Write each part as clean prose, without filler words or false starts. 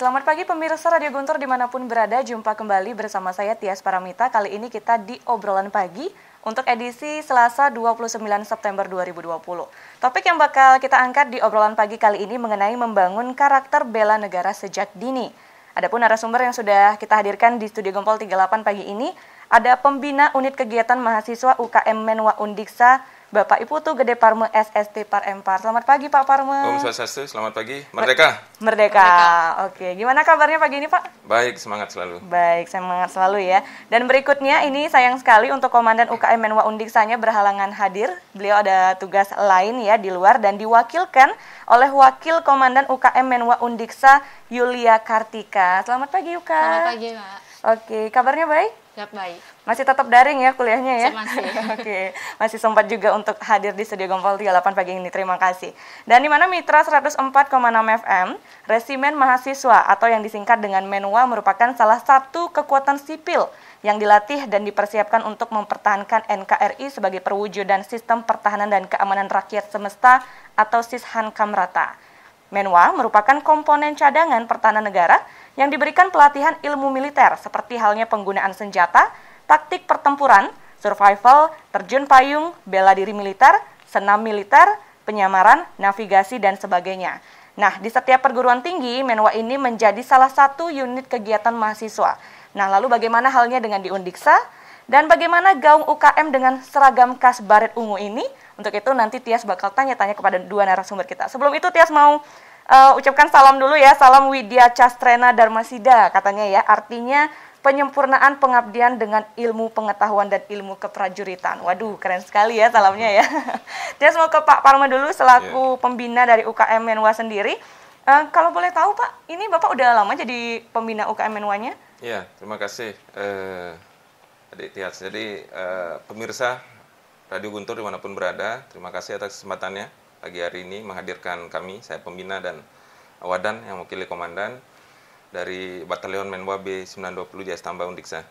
selamat pagi pemirsa Radio Guntur dimanapun berada. Jumpa kembali bersama saya Tias Paramita. Kali ini kita di Obrolan Pagi untuk edisi Selasa 29 September 2020. Topik yang bakal kita angkat di Obrolan Pagi kali ini mengenai membangun karakter bela negara sejak dini. Adapun narasumber yang sudah kita hadirkan di Studio Gempol 38 pagi ini, ada Pembina Unit Kegiatan Mahasiswa UKM Menwa Undiksa, Bapak Ibu Putu Gede Parme SST Parempar. Selamat pagi Pak Parme. Om Swastiastu, selamat pagi. Merdeka. Merdeka. Oke, gimana kabarnya pagi ini Pak? Baik, semangat selalu. Baik, semangat selalu ya. Dan berikutnya ini sayang sekali untuk Komandan UKM Menwa Undiksanya berhalangan hadir. Beliau ada tugas lain ya di luar dan diwakilkan oleh Wakil Komandan UKM Menwa Undiksa Yulia Kartika. Selamat pagi Yuka. Selamat pagi Mbak. Oke, kabarnya baik? Siap, baik. Masih tetap daring ya kuliahnya ya? Masih. Oke, masih sempat juga untuk hadir di Studio Gempol 38 pagi ini. Terima kasih. Dan di mana Mitra 104,6 FM, Resimen Mahasiswa atau yang disingkat dengan Menwa merupakan salah satu kekuatan sipil yang dilatih dan dipersiapkan untuk mempertahankan NKRI sebagai perwujudan sistem pertahanan dan keamanan rakyat semesta atau Sishankamrata. Menwa merupakan komponen cadangan pertahanan negara yang diberikan pelatihan ilmu militer seperti halnya penggunaan senjata, taktik pertempuran, survival, terjun payung, bela diri militer, senam militer, penyamaran, navigasi, dan sebagainya. Nah, di setiap perguruan tinggi, Menwa ini menjadi salah satu unit kegiatan mahasiswa. Nah, lalu bagaimana halnya dengan di Undiksa? Dan bagaimana gaung UKM dengan seragam khas baret ungu ini? Untuk itu nanti Tias bakal tanya-tanya kepada dua narasumber kita. Sebelum itu Tias mau ucapkan salam dulu ya. Salam Widya Castrena Dharmasida katanya ya. Artinya penyempurnaan pengabdian dengan ilmu pengetahuan dan ilmu keprajuritan. Waduh, keren sekali ya salamnya ya. Tias mau ke Pak Parma dulu selaku pembina dari UKM Menwa sendiri. Kalau boleh tahu Pak, ini Bapak udah lama jadi pembina UKM Menwanya? Iya, terima kasih Adik Tias. Jadi pemirsa Radio Guntur dimanapun berada, terima kasih atas kesempatannya pagi hari ini menghadirkan kami, saya pembina dan Wadan yang mewakili komandan dari Batalion Menwa B920 Jaya Tamba Undiksa.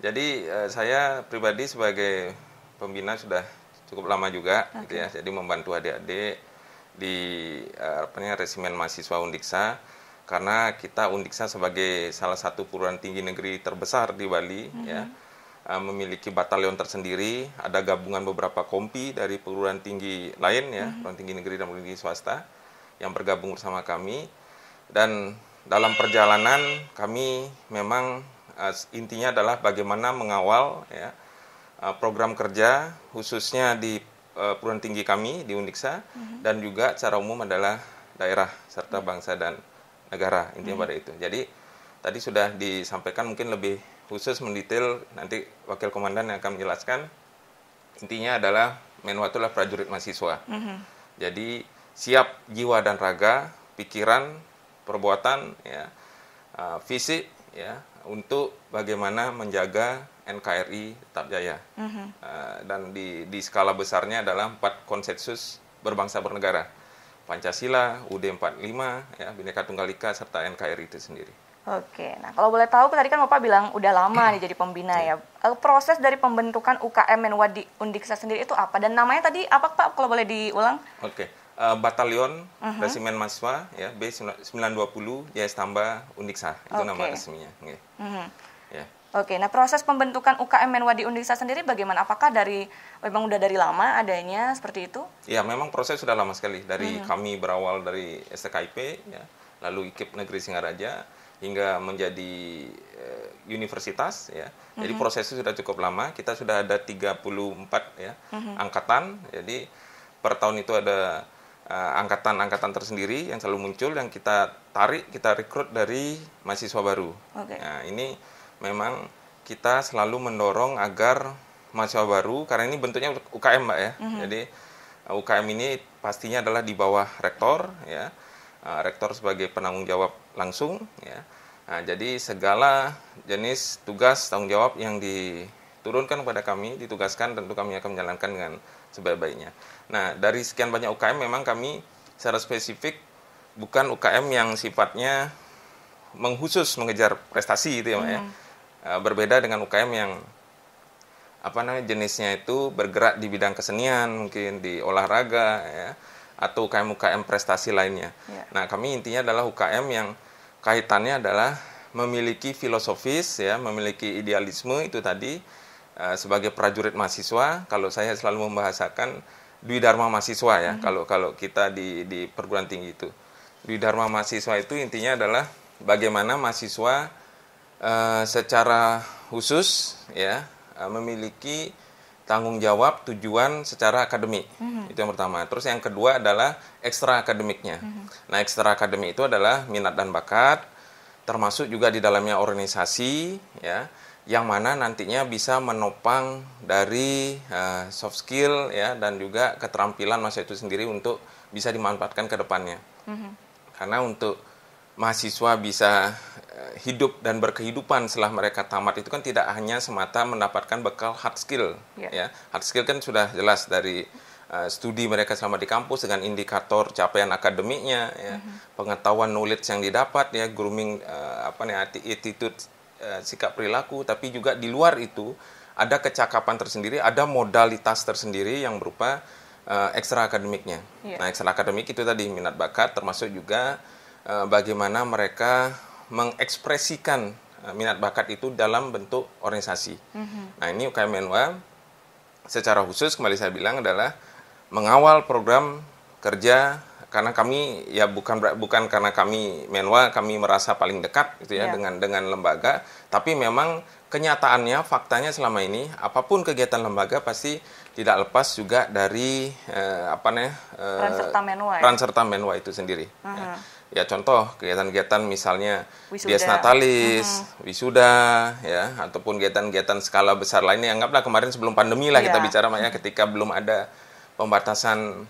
Jadi saya pribadi sebagai pembina sudah cukup lama juga, gitu ya. Jadi membantu adik-adik di Resimen Mahasiswa Undiksa, karena kita Undiksa sebagai salah satu perguruan tinggi negeri terbesar di Bali, ya. Memiliki batalion tersendiri, ada gabungan beberapa kompi dari perguruan tinggi lain ya, perguruan tinggi negeri dan perguruan tinggi swasta yang bergabung bersama kami. Dan dalam perjalanan kami memang intinya adalah bagaimana mengawal ya, program kerja khususnya di perguruan tinggi kami di Undiksa dan juga secara umum adalah daerah serta bangsa dan negara, intinya pada itu. Jadi tadi sudah disampaikan, mungkin lebih khusus mendetail nanti Wakil Komandan yang akan menjelaskan. Intinya adalah Menwa itu adalah prajurit mahasiswa. Jadi siap jiwa dan raga, pikiran, perbuatan, ya, fisik, ya, untuk bagaimana menjaga NKRI tetap jaya. Dan di skala besarnya adalah 4 konsensus berbangsa bernegara. Pancasila, UUD 45, ya, Bhinneka Tunggal Ika, serta NKRI itu sendiri. Oke, nah kalau boleh tahu tadi kan Bapak bilang udah lama nih jadi pembina ya. Proses dari pembentukan UKM Menwa di Undiksa sendiri itu apa? Dan namanya tadi apa Pak kalau boleh diulang? Oke, Batalion Resimen Mahasiswa ya B920 Jaya Tamba Undiksa, itu nama resminya. Ya. Oke, nah proses pembentukan UKM Menwa di Undiksa sendiri bagaimana? Apakah memang udah dari lama adanya seperti itu? Ya, memang proses sudah lama sekali. Dari kami berawal dari STKIP, ya, lalu IKIP Negeri Singaraja, hingga menjadi universitas ya. Jadi prosesnya sudah cukup lama. Kita sudah ada 34 ya angkatan. Jadi per tahun itu ada angkatan-angkatan tersendiri yang selalu muncul, yang kita tarik, kita rekrut dari mahasiswa baru. Nah, ini memang kita selalu mendorong agar mahasiswa baru, karena ini bentuknya UKM Mbak ya. Jadi UKM ini pastinya adalah di bawah rektor ya. Rektor sebagai penanggung jawab langsung ya. Nah, jadi segala jenis tugas tanggung jawab yang diturunkan kepada kami, ditugaskan, tentu kami akan menjalankan dengan sebaik-baiknya. Nah, dari sekian banyak UKM memang kami secara spesifik bukan UKM yang sifatnya mengkhusus mengejar prestasi itu ya, Mbak ya. Berbeda dengan UKM yang jenisnya itu bergerak di bidang kesenian, mungkin di olahraga ya, atau UKM-UKM prestasi lainnya. Nah, kami intinya adalah UKM yang kaitannya adalah memiliki filosofis ya, memiliki idealisme itu tadi sebagai prajurit mahasiswa. Kalau saya selalu membahasakan Dwi Dharma mahasiswa ya, kalau kita di perguruan tinggi itu. Dwi Dharma mahasiswa itu intinya adalah bagaimana mahasiswa secara khusus ya memiliki tanggung jawab tujuan secara akademik. Itu yang pertama. Terus yang kedua adalah ekstra akademiknya. Nah, ekstra akademik itu adalah minat dan bakat, termasuk juga di dalamnya organisasi ya, yang mana nantinya bisa menopang dari soft skill ya, dan juga keterampilan mahasiswa itu sendiri untuk bisa dimanfaatkan ke depannya. Karena untuk mahasiswa bisa hidup dan berkehidupan setelah mereka tamat itu kan tidak hanya semata mendapatkan bekal hard skill ya. Hard skill kan sudah jelas dari studi mereka selama di kampus dengan indikator capaian akademiknya ya, pengetahuan knowledge yang didapat ya, grooming attitude, sikap perilaku, tapi juga di luar itu ada kecakapan tersendiri, ada modalitas tersendiri yang berupa ekstra akademiknya. Nah, ekstra akademik itu tadi minat bakat, termasuk juga bagaimana mereka mengekspresikan minat bakat itu dalam bentuk organisasi. Nah, ini UKM Menwa secara khusus kembali saya bilang adalah mengawal program kerja, karena kami ya bukan karena kami Menwa kami merasa paling dekat gitu ya dengan lembaga, tapi memang kenyataannya faktanya selama ini apapun kegiatan lembaga pasti tidak lepas juga dari peran serta Menwa itu sendiri. Ya contoh kegiatan-kegiatan misalnya Dies Natalis, wisuda ya, ataupun kegiatan-kegiatan skala besar lainnya. Anggaplah kemarin sebelum pandemi lah kita bicara ya, ketika belum ada pembatasan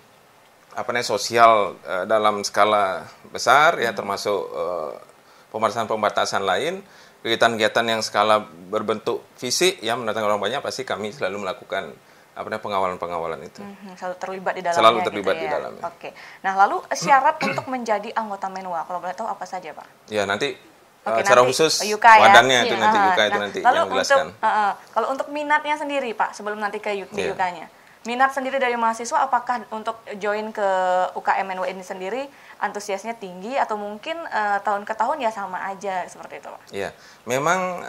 sosial dalam skala besar ya, termasuk pembatasan-pembatasan lain, kegiatan-kegiatan yang skala berbentuk fisik ya, mendatangkan orang banyak, pasti kami selalu melakukan pengawalan-pengawalan itu. Selalu terlibat di dalamnya. Selalu terlibat gitu ya. Di dalamnya. Oke. Nah, lalu syarat untuk menjadi anggota Menwa, kalau boleh tahu apa saja, Pak? Ya, nanti secara khusus ya. wadannya itu nanti UK itu nanti lalu yang menjelaskan. Kalau untuk minatnya sendiri, Pak, sebelum nanti ke UK-nya. Minat sendiri dari mahasiswa, apakah untuk join ke UKM Menwa ini sendiri antusiasnya tinggi atau mungkin tahun ke tahun ya sama aja seperti itu, Pak? Iya, memang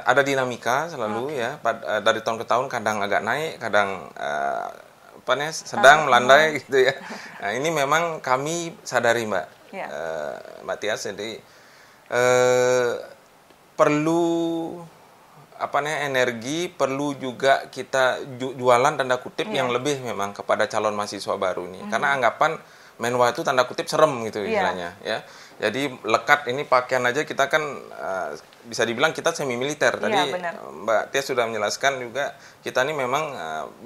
ada dinamika selalu ya, dari tahun ke tahun kadang agak naik, kadang sedang melandai gitu ya. Nah, ini memang kami sadari Mbak Tias, jadi perlu energi, perlu juga kita jualan tanda kutip yang lebih memang kepada calon mahasiswa baru ini. Karena anggapan Menwa itu tanda kutip serem gitu istilahnya ya. Jadi lekat ini pakaian aja kita kan bisa dibilang kita semi militer. Tadi Mbak Tia sudah menjelaskan juga, kita ini memang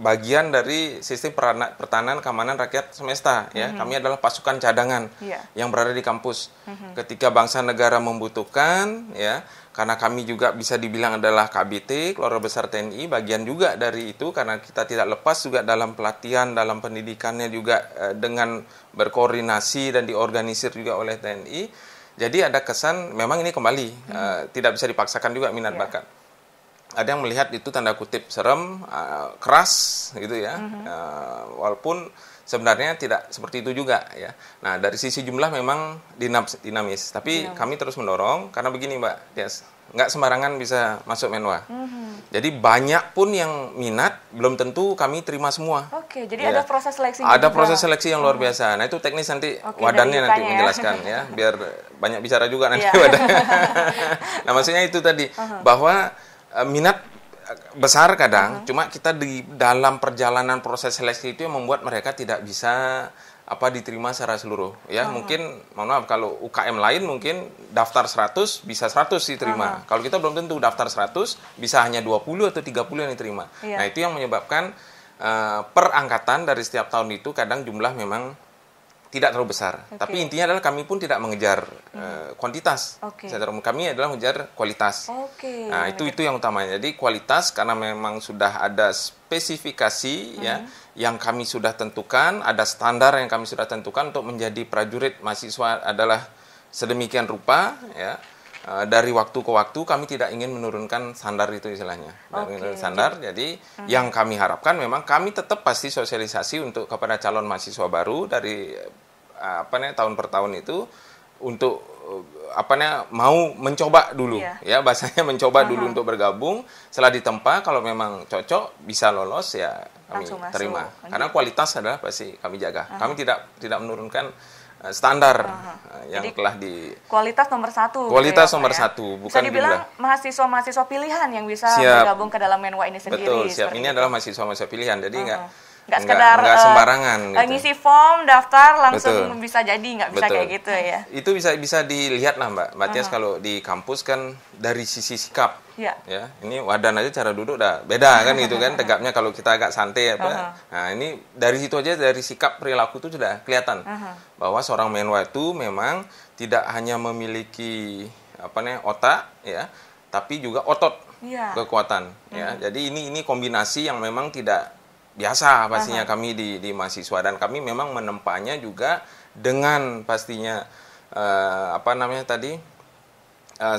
bagian dari sistem pertahanan keamanan rakyat semesta ya. Kami adalah pasukan cadangan yang berada di kampus. Ketika bangsa negara membutuhkan ya, karena kami juga bisa dibilang adalah KBT, Keluarga Besar TNI, bagian juga dari itu karena kita tidak lepas juga dalam pelatihan, dalam pendidikannya juga dengan berkoordinasi dan diorganisir juga oleh TNI. Jadi ada kesan memang ini kembali tidak bisa dipaksakan juga minat bakat. Ada yang melihat itu tanda kutip serem, keras gitu ya. Walaupun sebenarnya tidak seperti itu juga ya. Nah, dari sisi jumlah memang dinamis, tapi kami terus mendorong karena begini Mbak Tias, nggak sembarangan bisa masuk Menwa. Jadi banyak pun yang minat, belum tentu kami terima semua. Oke, jadi ada proses seleksi. Ada proses seleksi yang luar biasa. Nah, itu teknis nanti wadannya nanti menjelaskan ya, biar banyak bicara juga nanti wadannya. Nah, maksudnya itu tadi bahwa minat besar kadang, cuma kita di dalam perjalanan proses seleksi itu yang membuat mereka tidak bisa diterima secara seluruh ya. Mungkin mohon maaf kalau UKM lain mungkin daftar 100 bisa 100 diterima. Kalau kita belum tentu daftar 100 bisa hanya 20 atau 30 yang diterima. Nah, itu yang menyebabkan per angkatan dari setiap tahun itu kadang jumlah memang tidak terlalu besar. Tapi intinya adalah kami pun tidak mengejar kuantitas. Kami adalah mengejar kualitas. Nah, itu yang utamanya. Jadi kualitas karena memang sudah ada spesifikasi ya yang kami sudah tentukan, ada standar yang kami sudah tentukan untuk menjadi prajurit mahasiswa adalah sedemikian rupa ya. Dari waktu ke waktu kami tidak ingin menurunkan standar itu istilahnya. Standar. Jadi yang kami harapkan memang kami tetap pasti sosialisasi untuk kepada calon mahasiswa baru dari tahun per tahun itu untuk mau mencoba dulu, Iya. ya bahasanya mencoba dulu untuk bergabung. Setelah ditempa, kalau memang cocok bisa lolos ya kami Langsung masuk. terima. Oh, Karena gitu. kualitas adalah pasti kami jaga. Kami tidak menurunkan standar yang Jadi, telah kualitas nomor satu. Kualitas gitu ya, nomor Pak ya. satu, Bisa bukan dibilang jumlah. mahasiswa-mahasiswa pilihan yang bisa Siap. bergabung ke dalam Menwa ini sendiri. Betul, siap. seperti Ini itu. adalah mahasiswa pilihan, jadi Nggak sekedar nggak sembarangan. Gitu. ngisi form, daftar langsung Betul. bisa jadi, nggak bisa Betul. kayak gitu ya. Itu bisa dilihat lah Mbak Tias, kalau di kampus kan dari sisi sikap. Iya. Ya, ini Wadan aja cara duduk udah beda kan gitu kan, tegapnya kalau kita agak santai apa. Nah, ini dari situ aja, dari sikap perilaku itu sudah kelihatan bahwa seorang Menwa itu memang tidak hanya memiliki otak ya, tapi juga otot, kekuatan ya. Jadi ini kombinasi yang memang tidak biasa pastinya kami di mahasiswa, dan kami memang menempanya juga dengan pastinya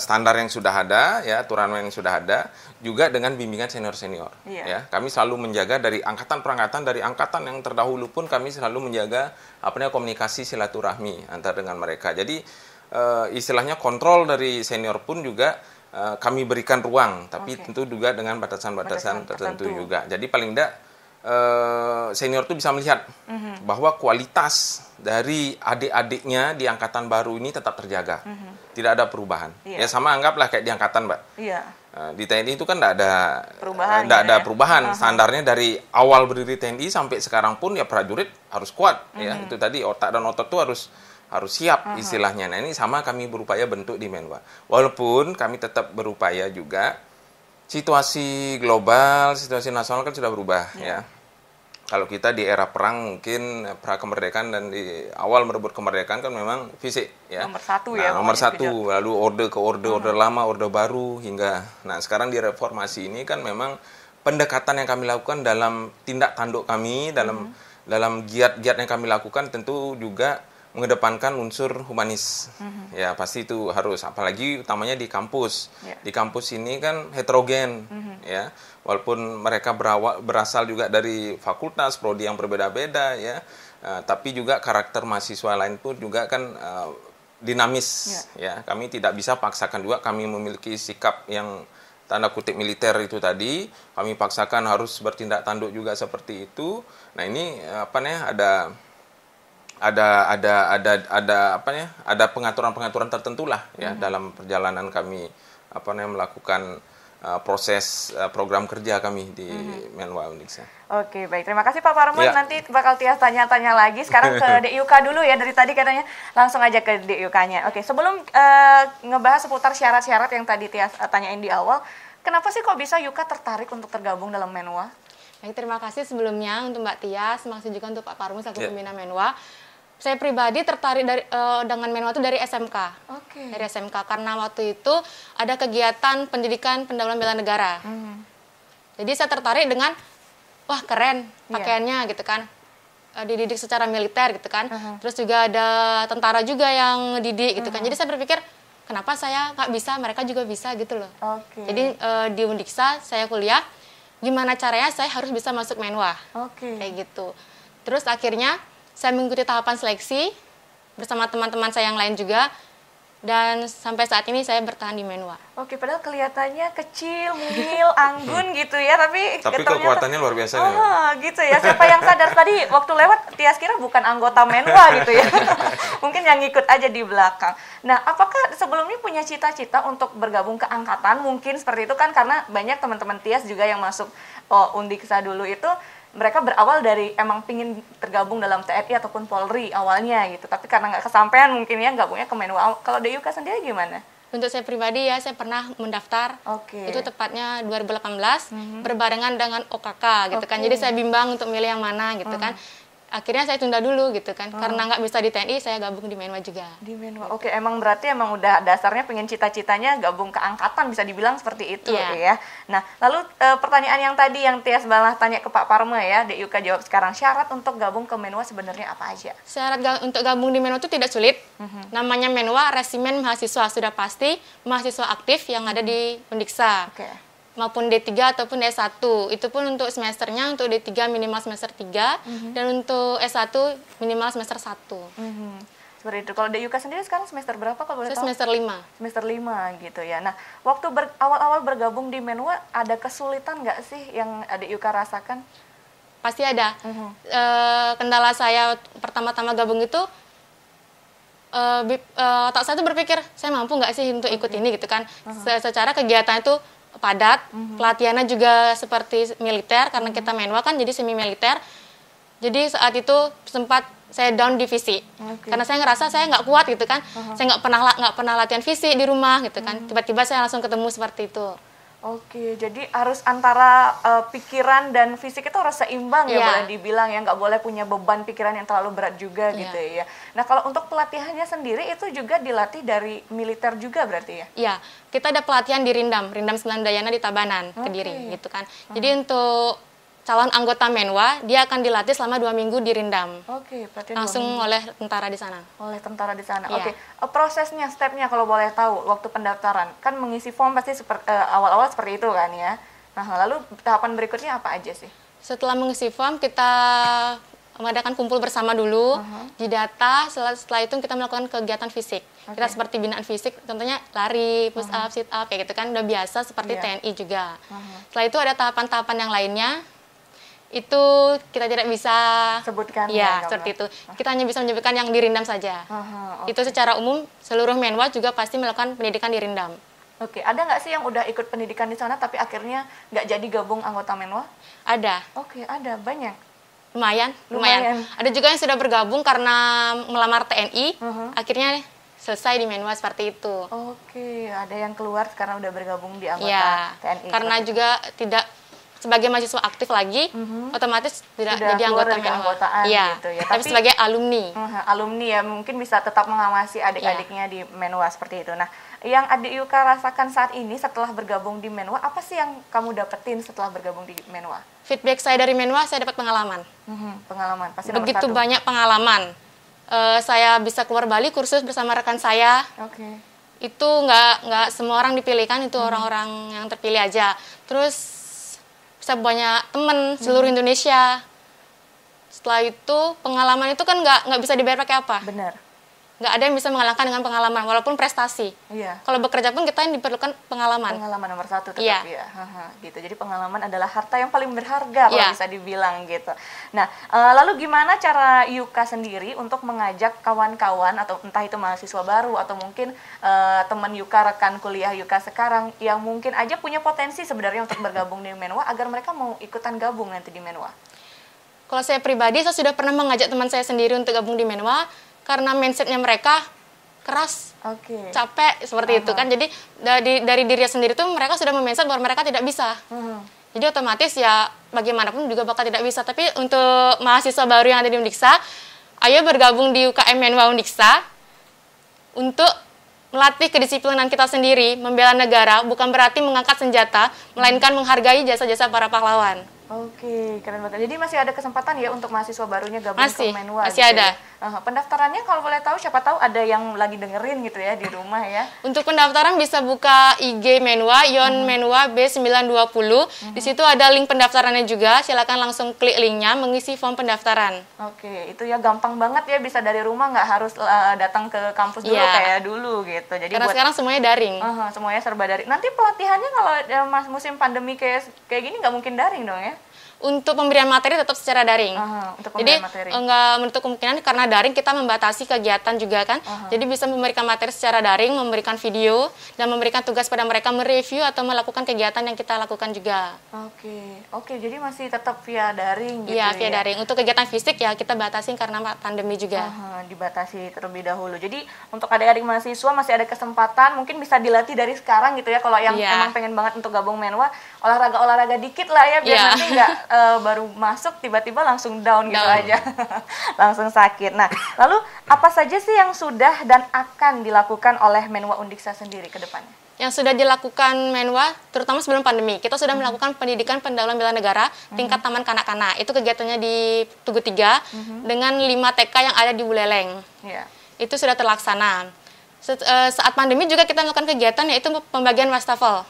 standar yang sudah ada ya, aturan yang sudah ada, juga dengan bimbingan senior-senior. Ya, kami selalu menjaga dari angkatan per angkatan, dari angkatan yang terdahulu pun kami selalu menjaga komunikasi silaturahmi antar dengan mereka. Jadi istilahnya kontrol dari senior pun juga kami berikan ruang, tapi tentu juga dengan batasan-batasan tertentu juga. Jadi paling tidak senior itu bisa melihat bahwa kualitas dari adik-adiknya di angkatan baru ini tetap terjaga, tidak ada perubahan. Ya sama anggaplah kayak di angkatan Mbak. Di TNI itu kan tidak ada perubahan. Standarnya dari awal berdiri TNI sampai sekarang pun ya prajurit harus kuat. Ya itu tadi, otak dan otot itu harus siap istilahnya. Nah ini sama kami berupaya bentuk di Menwa. Walaupun kami tetap berupaya juga, situasi global, situasi nasional kan sudah berubah ya. Kalau kita di era perang mungkin pra kemerdekaan dan di awal merebut kemerdekaan kan memang fisik ya. Nomor satu Nomor satu, lalu orde ke orde lama, orde baru hingga. Nah sekarang di reformasi ini kan memang pendekatan yang kami lakukan dalam tindak tanduk kami, dalam giat-giat yang kami lakukan tentu juga mengedepankan unsur humanis. Ya pasti itu harus, apalagi utamanya di kampus. Di kampus ini kan heterogen ya. Walaupun mereka berasal juga dari fakultas, prodi yang berbeda-beda ya. Tapi juga karakter mahasiswa lain pun juga kan dinamis ya. Kami tidak bisa paksakan juga, kami memiliki sikap yang tanda kutip militer itu tadi, kami paksakan harus bertindak tanduk juga seperti itu. Nah, ini ada pengaturan-pengaturan tertentu lah ya dalam perjalanan kami melakukan proses program kerja kami di Menwa Undiksa. Oke, baik. Terima kasih Pak Parman. Nanti bakal Tias tanya-tanya lagi. Sekarang ke DIUK dulu ya. Dari tadi katanya langsung aja ke DIUK-nya. Oke, sebelum ngebahas seputar syarat-syarat yang tadi Tias tanyain di awal, kenapa sih kok bisa Yuka tertarik untuk tergabung dalam Menwa? Baik, terima kasih sebelumnya untuk Mbak Tias, makasih juga untuk Pak Parman selaku pembina Menwa. Saya pribadi tertarik dengan Menwa itu dari SMK. Dari SMK karena waktu itu ada kegiatan pendidikan pendahuluan bela negara. Jadi saya tertarik dengan wah keren pakaiannya gitu kan. Dididik secara militer gitu kan. Terus juga ada tentara juga yang didik gitu kan. Jadi saya berpikir kenapa saya nggak bisa, mereka juga bisa gitu loh. Jadi di Undiksa saya kuliah, gimana caranya saya harus bisa masuk Menwa. Kayak gitu. Terus akhirnya saya mengikuti tahapan seleksi bersama teman-teman saya yang lain juga, dan sampai saat ini saya bertahan di Menwa. Oke, padahal kelihatannya kecil, mungil, anggun gitu ya, tapi kekuatannya luar biasa nih. Gitu ya. Siapa yang sadar tadi waktu lewat Tias kira bukan anggota Menwa gitu ya. Mungkin yang ngikut aja di belakang. Nah, apakah sebelumnya punya cita-cita untuk bergabung ke angkatan? Mungkin seperti itu kan, karena banyak teman-teman Tias juga yang masuk Undiksa dulu itu mereka berawal dari emang pingin tergabung dalam TNI ataupun Polri awalnya gitu, tapi karena nggak kesampaian mungkin ya gabungnya ke Menwa. Kalau DIUK sendiri gimana? Untuk saya pribadi ya, saya pernah mendaftar, itu tepatnya 2018, berbarengan dengan OKK gitu kan, jadi saya bimbang untuk milih yang mana gitu kan. Akhirnya saya tunda dulu gitu kan, karena nggak bisa di TNI, saya gabung di Menwa juga. Di Menwa, oke. Emang berarti emang udah dasarnya pengen cita-citanya gabung ke angkatan, bisa dibilang seperti itu ya. Nah, lalu pertanyaan yang tadi yang Tias balah tanya ke Pak Parme ya, DIUK jawab sekarang, syarat untuk gabung ke Menwa sebenarnya apa aja? Syarat untuk gabung di Menwa itu tidak sulit. Namanya Menwa, resimen mahasiswa, sudah pasti mahasiswa aktif yang ada di Undiksa. Maupun D3 ataupun S1. Itu pun untuk semesternya, untuk D3 minimal semester 3, dan untuk S1 minimal semester 1. Seperti itu. Kalau Yuka sendiri sekarang semester berapa kalau boleh tahu? Semester 5. Semester 5 gitu ya. Nah, waktu awal-awal bergabung di Menwa, ada kesulitan nggak sih yang Adik Yuka rasakan? Pasti ada. Kendala saya pertama-tama gabung itu, otak saya tuh berpikir, saya mampu nggak sih untuk ikut ini gitu kan. Secara kegiatan itu padat, pelatihannya juga seperti militer, karena kita Menwa kan jadi semi militer. Jadi saat itu sempat saya down di fisik, karena saya ngerasa saya nggak kuat gitu kan. Saya nggak pernah latihan fisik di rumah gitu kan. Tiba-tiba saya langsung ketemu seperti itu. Oke, jadi harus antara pikiran dan fisik itu harus seimbang ya, boleh dibilang ya, nggak boleh punya beban pikiran yang terlalu berat juga gitu ya. Nah, kalau untuk pelatihannya sendiri itu juga dilatih dari militer juga berarti ya? Iya, kita ada pelatihan di Rindam Semandayana di Tabanan, Kediri gitu kan. Jadi untuk calon anggota Menwa, dia akan dilatih selama 2 minggu di Rindam. Langsung oleh tentara di sana. Oleh tentara di sana. Prosesnya, stepnya kalau boleh tahu waktu pendaftaran, kan mengisi form pasti awal-awal seperti itu kan ya. Nah, lalu tahapan berikutnya apa aja sih? Setelah mengisi form, kita mengadakan kumpul bersama dulu, didata. Setelah itu kita melakukan kegiatan fisik. Kita seperti binaan fisik, contohnya lari, push up, sit up, kayak gitu kan, udah biasa seperti TNI juga. Setelah itu ada tahapan-tahapan yang lainnya. Itu kita tidak bisa sebutkan seperti itu. Kita hanya bisa menyebutkan yang di Rindam saja. Itu secara umum seluruh Menwa juga pasti melakukan pendidikan di Rindam. Ada nggak sih yang udah ikut pendidikan di sana tapi akhirnya nggak jadi gabung anggota Menwa? Ada. Ada banyak. Lumayan. Ada juga yang sudah bergabung karena melamar TNI, akhirnya selesai di Menwa seperti itu. Ada yang keluar sekarang udah bergabung di anggota TNI. Karena juga tidak sebagai mahasiswa aktif lagi, otomatis tidak jadi anggota Menwa. Gitu ya. Tapi sebagai alumni. Alumni ya, mungkin bisa tetap mengawasi adik-adiknya di Menwa seperti itu. Nah, yang Adik Yuka rasakan saat ini setelah bergabung di Menwa, apa sih yang kamu dapetin setelah bergabung di Menwa? Feedback saya dari Menwa, saya dapat pengalaman. Pengalaman, pasti nomor begitu 1. Banyak pengalaman. Saya bisa keluar Bali kursus bersama rekan saya. Itu nggak semua orang dipilihkan, itu orang-orang yang terpilih aja. Terus bisa banyak teman seluruh Indonesia. Setelah itu pengalaman itu kan nggak bisa dibayar pakai apa. Benar. Nggak ada yang bisa mengalahkan dengan pengalaman walaupun prestasi. Kalau bekerja pun kita yang diperlukan pengalaman. Pengalaman nomor 1 tetap ya. Gitu. Jadi pengalaman adalah harta yang paling berharga kalau bisa dibilang gitu. Nah, lalu gimana cara Yuka sendiri untuk mengajak kawan-kawan atau entah itu mahasiswa baru atau mungkin teman Yuka, rekan kuliah Yuka sekarang yang mungkin aja punya potensi sebenarnya untuk bergabung di Menwa agar mereka mau ikutan gabung nanti di Menwa? Kalau saya pribadi, saya sudah pernah mengajak teman saya sendiri untuk gabung di Menwa karena mindsetnya mereka keras, capek seperti itu kan. Jadi dari diri sendiri tuh mereka sudah memindset bahwa mereka tidak bisa. Jadi otomatis ya bagaimanapun juga bakal tidak bisa. Tapi untuk mahasiswa baru yang ada di Undiksa, ayo bergabung di UKM Menwa Undiksa untuk melatih kedisiplinan kita sendiri, membela negara, bukan berarti mengangkat senjata, melainkan menghargai jasa-jasa para pahlawan. Keren banget. Jadi masih ada kesempatan ya untuk mahasiswa barunya gabung ke Menwa? Masih ada. Pendaftarannya kalau boleh tahu, siapa tahu ada yang lagi dengerin gitu ya di rumah ya. Untuk pendaftaran bisa buka IG Menwa, Yon Menwa B920. Di situ ada link pendaftarannya juga. Silakan langsung klik linknya, mengisi form pendaftaran. Itu ya gampang banget ya, bisa dari rumah, nggak harus datang ke kampus dulu kayak dulu gitu. Jadi karena sekarang semuanya daring. Semuanya serba daring. Nanti pelatihannya kalau musim pandemi kayak gini nggak mungkin daring dong ya? Untuk pemberian materi tetap secara daring. Jadi enggak menutup kemungkinan karena daring kita membatasi kegiatan juga kan. Jadi bisa memberikan materi secara daring, memberikan video dan memberikan tugas pada mereka mereview atau melakukan kegiatan yang kita lakukan juga. Jadi masih tetap via daring gitu ya? Iya, via daring. Untuk kegiatan fisik ya kita batasin karena pandemi juga. Dibatasi terlebih dahulu. Jadi untuk adik-adik mahasiswa masih ada kesempatan, mungkin bisa dilatih dari sekarang gitu ya. Kalau yang emang pengen banget untuk gabung Menwa, olahraga dikit lah ya, biar nanti nggak baru masuk tiba-tiba langsung down gitu aja. Langsung sakit. Nah, lalu apa saja sih yang sudah dan akan dilakukan oleh Menwa Undiksa sendiri ke depannya? Yang sudah dilakukan Menwa, terutama sebelum pandemi, kita sudah melakukan pendidikan pendahuluan bela negara tingkat taman kanak-kanak. Itu kegiatannya di Tugu 3 dengan 5 TK yang ada di Buleleng. Itu sudah terlaksana. Saat pandemi juga kita melakukan kegiatan yaitu pembagian wastafel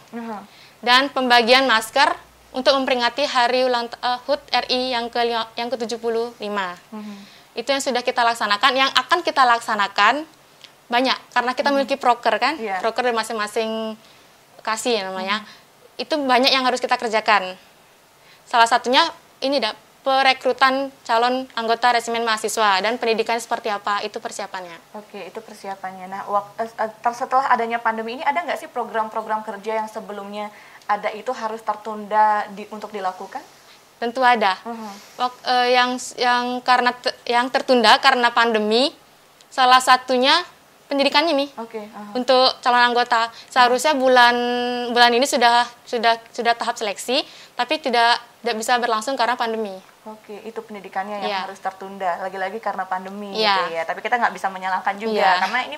dan pembagian masker untuk memperingati hari HUT RI yang ke-75. Itu yang sudah kita laksanakan. Yang akan kita laksanakan banyak, karena kita memiliki proker kan, proker dari masing-masing kasih namanya. Itu banyak yang harus kita kerjakan. Salah satunya ini perekrutan calon anggota resimen mahasiswa dan pendidikannya seperti apa, itu persiapannya. Oke, itu persiapannya. Nah, setelah adanya pandemi ini ada nggak sih program-program kerja yang sebelumnya ada itu harus tertunda untuk dilakukan? Tentu ada. Yang tertunda karena pandemi, salah satunya pendidikannya nih. Untuk calon anggota seharusnya bulan ini sudah tahap seleksi, tapi tidak bisa berlangsung karena pandemi. Oke, itu pendidikannya yang harus tertunda lagi-lagi karena pandemi gitu ya. Tapi kita nggak bisa menyalahkan juga karena ini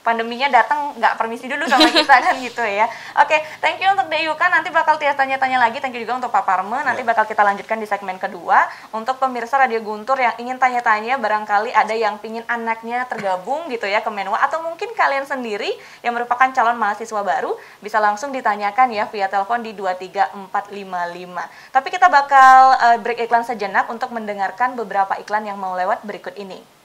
pandeminya datang nggak permisi dulu sama kita kan gitu ya. Oke, thank you untuk Deyuka, nanti bakal Tias tanya-tanya lagi. Thank you juga untuk Pak Parme, nanti bakal kita lanjutkan di segmen kedua. Untuk pemirsa Radio Guntur yang ingin tanya-tanya, barangkali ada yang pingin anaknya tergabung gitu ya ke Menwa, atau mungkin kalian sendiri yang merupakan calon mahasiswa baru, bisa langsung ditanyakan ya via telepon di 23455. Tapi kita bakal break iklan sejenak untuk mendengarkan beberapa iklan yang mau lewat berikut ini.